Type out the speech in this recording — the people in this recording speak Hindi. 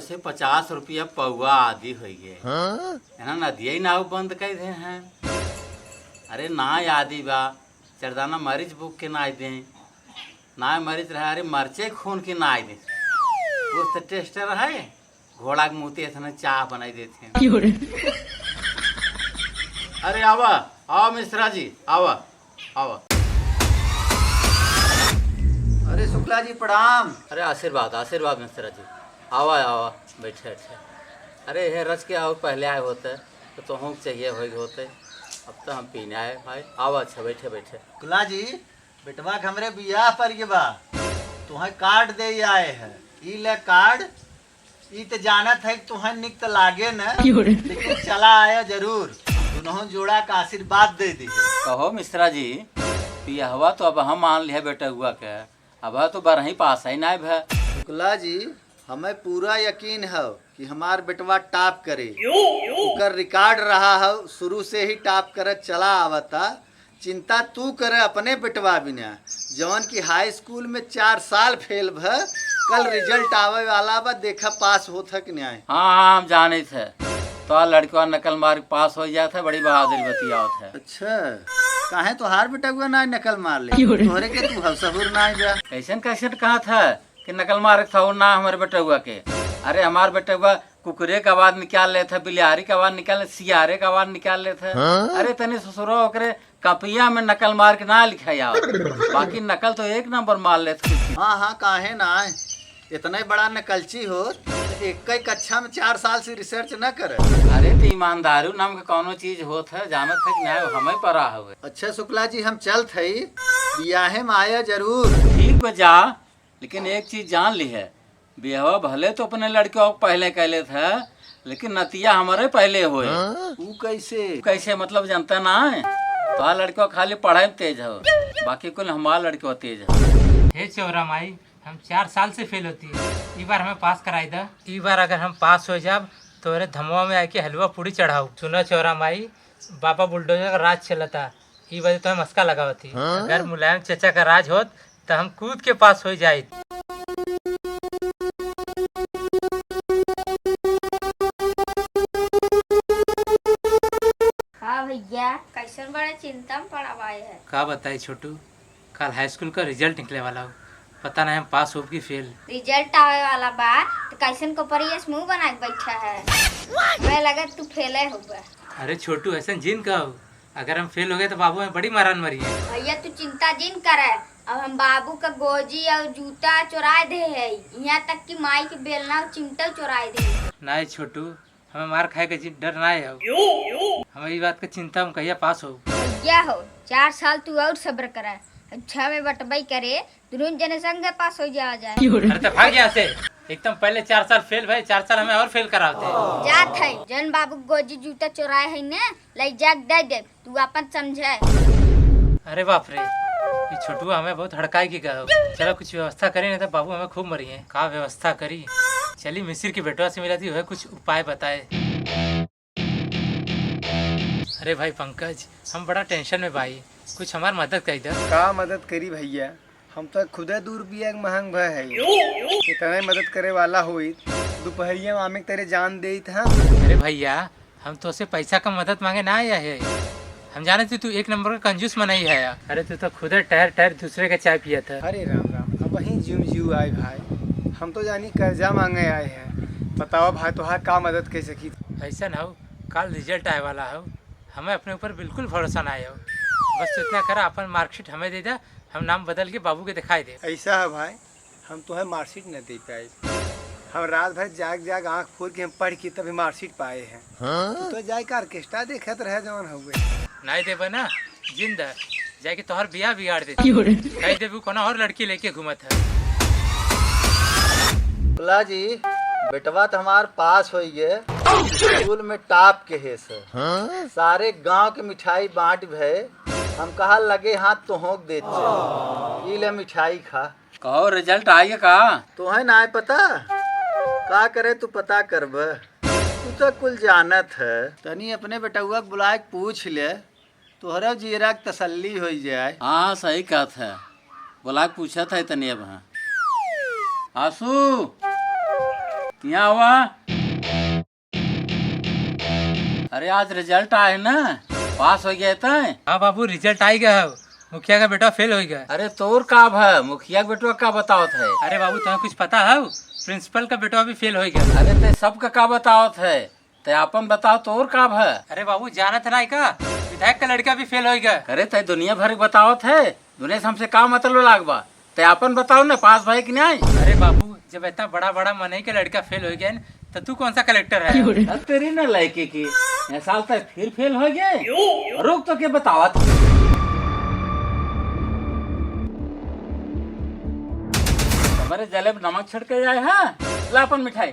से 50 रुपया पौआ आदि हो गए है ना दिया नाव बंद कर दे हैं। अरे ना आदि बा चरदाना मरीज बुक के ना दे ना मरीज रहे। अरे मरचे खून के ना दे वो तो टेस्टर है घोड़ा के मुँह इतना चाह बनाई देते हैं। अरे आवा आओ मिश्रा जी आवा आवा। अरे शुक्ला जी प्रणाम। अरे आशीर्वाद आशीर्वाद मिश्रा जी आवा आवा बैठे बैठे। अरे हे रच के आओ पहले आए होते तो तुम चाहिए हो होते अब तो हम पीने आए भाई। आवा अच्छा बैठे बैठे। शुक्ला जी बेटवा के हमरे बियाह पर के बा तुम्हें कार्ड दे आए है। ई ले कार्ड ई तो जानत है तुम्हें निक तो लागे न लेकिन चला आया जरूर दोनों जोड़ा का आशीर्वाद दे दी। कहो मिश्रा जी पिया तो अब हम मान लिया बेटा हुआ के अब तो बारह पास है ना भै। शुक्ला जी हमें पूरा यकीन है कि हमार बेटवा टॉप करे उकर रिकॉर्ड रहा है शुरू से ही टॉप कर चला आवता। चिंता तू करे अपने बेटवा बिना जवन की हाई स्कूल में 4 साल फेल भ कल रिजल्ट आवे वाला बा देखा पास हो थक न्याय। हाँ हम जाने थे तो लड़का नकल मार पास हो जाता बड़ी बहादुरी बतियावत है। अच्छा काहे तो हार बेटा हुआ ना नकल मार ले तोहरे के तू हवसहुर ना जा। कैसन कैसन कहा था कि नकल मार था ना हमारे बेटा हुआ के। अरे हमारे बेटा हुआ कुकरे का आवाज निकाल ले था बिलारी का आवाज निकाल सियारे का आवाज निकाल ले था। अरे तनी ससुरो ओकरे कपिया में नकल मार के ना लिखा जाओ बाकी नकल तो एक नंबर मार ले। हाँ हाँ काहे ना इतना बड़ा नकलची हो एक ही कक्षा में 4 साल से रिसर्च न करे। अरे तो ईमानदारू नाम का कोनो चीज होत है जानत है कि न्याय हमें परा हुए। अच्छा शुक्ला जी हम चल थई बियाहे में आया जरूर। ठीक बजा लेकिन एक चीज जान ली है ब्याह भले तो अपने लड़के को पहले कहले थे लेकिन नतिया हमारे पहले हुए। वो कैसे कैसे मतलब जानता ना है तो लड़के खाली पढ़ाई में तेज हो बाकी कुल हमारा लड़के तेज है। हे चौरा माई हम 4 साल से फेल होती है ई बार हमें पास कराई दा। ई बार अगर हम पास हो जाब तो अरे धमवा में आके हलवा पूड़ी चढ़ाऊ। सुनो चौरा माई बाबा बुलडोजर का राज चलता ई वजह तो हम मस्का लगावती। अगर मुलायम चचा का राज होत तो हम कूद के पास हो जाए। हाँ भैया कैसन बड़े चिंता में पड़ा हुआ है। का बताई छोटू कल हाई स्कूल का रिजल्ट निकले वाला हो पता नहीं हम पास हो कि फेल। रिजल्ट आवे वाला बा तो कैसन को परियस मुंह बना के बैठा है। मैं लगा तू फेले होगा। अरे छोटू ऐसा जिन कहो अगर हम फेल हो गए तो बाबू में बड़ी मारान मरी है। भैया तू चिंता जिन करे अब हम बाबू का गोजी और जूता चुरा दे है यहाँ तक कि माई के बेलना और चिमटा चुरा दे। नहीं छोटू हमें मार खाए का डर ना है हमें ये बात का चिंता हम कहिया पास हो। भैया हो 4 साल तू और सब्र करा अच्छा में बटबाई करे दोनों जने संग पास हो जाए। अरे तो भाग यहाँ से एकदम पहले 4 साल फेल भाई 4 साल हमें और फेल कराते। जात है जन बाबू गोजी जूता चुराए है ने ले जाग दे दे तू अपन समझे। अरे बाप रे ये छोटू हमें बहुत हड़काई की कहो। चलो कुछ व्यवस्था करी नहीं तो बाबू हमें खूब मरी है। का व्यवस्था करी चली मिस्र की बेटवा से मिला थी वह कुछ उपाय बताए। अरे भाई पंकज हम बड़ा टेंशन में भाई कुछ हमारी मदद कर दो। का मदद करी भैया हम तो खुदे 2 रुपया के महंग भय है इतना मदद करे वाला हुई दोपहरिया में आमे तेरे जान दे था। अरे भैया हम तो उसे पैसा का मदद मांगे ना आया है हम जाने थे तू 1 नंबर का कंजूस मनाई है। अरे तू तो खुदे ठहर दूसरे का चाय पिया था। अरे राम राम अब वहीं जीव आए भाई हम तो जानी कर्जा मांगे आए हैं बताओ भाई तुहार का मदद कर सकी। ऐसा ना हो कल रिजल्ट आए वाला हो हमें अपने ऊपर बिल्कुल भरोसा ना आया हो बस इतना करा अपन मार्कशीट हमें दे दा हम नाम बदल के बाबू के दिखाई दे। ऐसा है भाई हम तुम्हें मार्कशीट न दे पाए हम रात भर जाग आँख खोल के हम पढ़ के तभी मार्कशीट पाए हैं। तू तो जाए का ऑर्केस्ट्रा देखत रहे जवन हुए नहीं देबा ना जिंदा जाके तोहर बियाह बिगाड़ देती कही देबू कोनो और लड़की लेके घूमत है। शुक्ला जी बेटवा तो हमार पास हो गए स्कूल में टॉप के है सर सारे गांव के मिठाई बांट भे हम कहा लगे हाथ तो होक देते ले मिठाई खा। कहो रिजल्ट आइए का तो है ना पता का करे तू पता करब तू तो कुल जानत है तनी अपने बेटुआ के बुला के पूछ ले तोहरा जीरा के तसल्ली हो जाए। हाँ सही कहा था बुला के पूछा था तनी अब। हाँ आसू यहाँ हुआ। अरे आज रिजल्ट आए ना, पास हो गए थे। हाँ बाबू रिजल्ट आई गया है, मुखिया का बेटा फेल हो गया। अरे तोर काब है, मुखिया के बेटवा का बतावत है। अरे बाबू तुम्हें कुछ पता है, प्रिंसिपल का बेटा भी फेल हो गया। अरे ते सबका का बतावत है, ते अपन बताओ तोर काब है। अरे बाबू जानत नहीं का, विधायक का लड़का भी फेल हो गया। अरे ते दुनिया भर के बतावत है, दुनिया से हमसे का मतलब लागबा। ते अपन बताओ ना, पास भाई कि नहीं। अरे बाबू जब इतना बड़ा बड़ा मनई के लड़का फेल हो गया तो तू कौन सा कलेक्टर है? अब तेरी ना लड़के की ये साल तक फिर फेल हो गए। रुक तो के बतावत। हमारे जलेब नमक छिड़के जाए। हाँ ला अपन मिठाई।